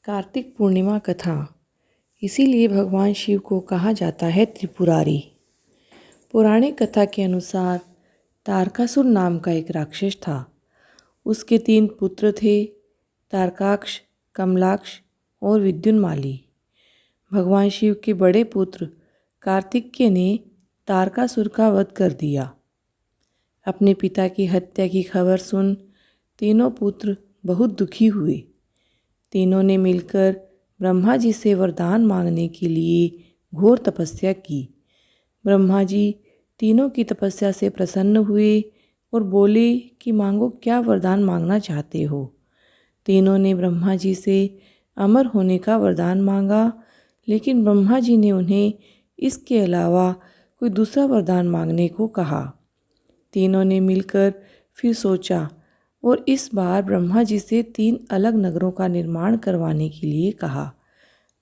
कार्तिक पूर्णिमा कथा। इसीलिए भगवान शिव को कहा जाता है त्रिपुरारी। पौराणिक कथा के अनुसार तारकासुर नाम का एक राक्षस था। उसके 3 पुत्र थे, तारकाक्ष, कमलाक्ष और विद्युन्माली। भगवान शिव के बड़े पुत्र कार्तिकेय ने तारकासुर का वध कर दिया। अपने पिता की हत्या की खबर सुन तीनों पुत्र बहुत दुखी हुए। तीनों ने मिलकर ब्रह्मा जी से वरदान मांगने के लिए घोर तपस्या की। ब्रह्मा जी तीनों की तपस्या से प्रसन्न हुए और बोले कि मांगो, क्या वरदान मांगना चाहते हो। तीनों ने ब्रह्मा जी से अमर होने का वरदान मांगा, लेकिन ब्रह्मा जी ने उन्हें इसके अलावा कोई दूसरा वरदान मांगने को कहा। तीनों ने मिलकर फिर सोचा और इस बार ब्रह्मा जी से 3 अलग नगरों का निर्माण करवाने के लिए कहा,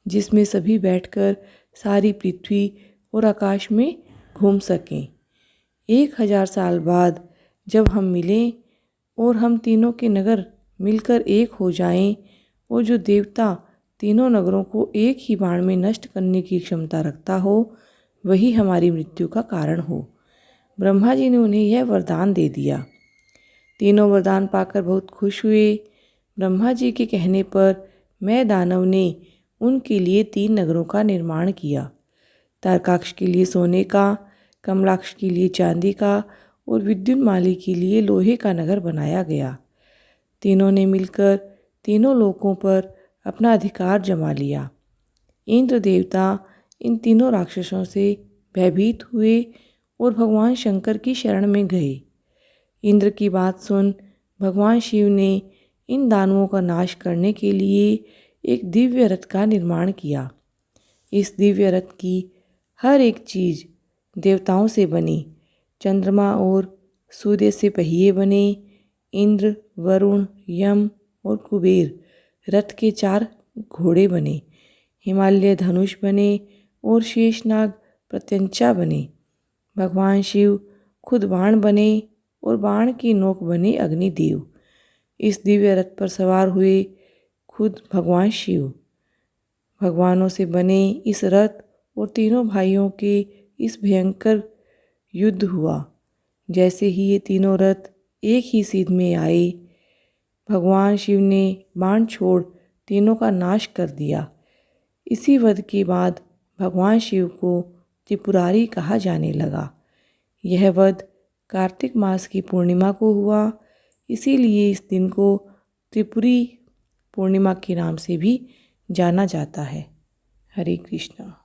जिसमें सभी बैठकर सारी पृथ्वी और आकाश में घूम सकें। 1000 साल बाद जब हम मिलें और हम तीनों के नगर मिलकर एक हो जाएं, और जो देवता तीनों नगरों को एक ही बाण में नष्ट करने की क्षमता रखता हो, वही हमारी मृत्यु का कारण हो। ब्रह्मा जी ने उन्हें यह वरदान दे दिया। तीनों वरदान पाकर बहुत खुश हुए। ब्रह्मा जी के कहने पर मैं दानव ने उनके लिए 3 नगरों का निर्माण किया। तारकाक्ष के लिए सोने का, कमलाक्ष के लिए चांदी का और विद्युन्माली के लिए लोहे का नगर बनाया गया। तीनों ने मिलकर तीनों लोकों पर अपना अधिकार जमा लिया। इंद्र देवता इन तीनों राक्षसों से भयभीत हुए और भगवान शंकर की शरण में गए। इंद्र की बात सुन भगवान शिव ने इन दानवों का नाश करने के लिए एक दिव्य रथ का निर्माण किया। इस दिव्य रथ की हर एक चीज़ देवताओं से बनी। चंद्रमा और सूर्य से पहिए बने। इंद्र, वरुण, यम और कुबेर रथ के 4 घोड़े बने। हिमालय धनुष बने और शेषनाग प्रत्यंचा बने। भगवान शिव खुद बाण बने और बाण की नोक बने अग्निदेव। इस दिव्य रथ पर सवार हुए खुद भगवान शिव। भगवानों से बने इस रथ और तीनों भाइयों के इस भयंकर युद्ध हुआ। जैसे ही ये तीनों रथ एक ही सीध में आए, भगवान शिव ने बाण छोड़ तीनों का नाश कर दिया। इसी वध के बाद भगवान शिव को त्रिपुरारी कहा जाने लगा। यह वध कार्तिक मास की पूर्णिमा को हुआ, इसीलिए इस दिन को त्रिपुरी पूर्णिमा के नाम से भी जाना जाता है। हरे कृष्णा।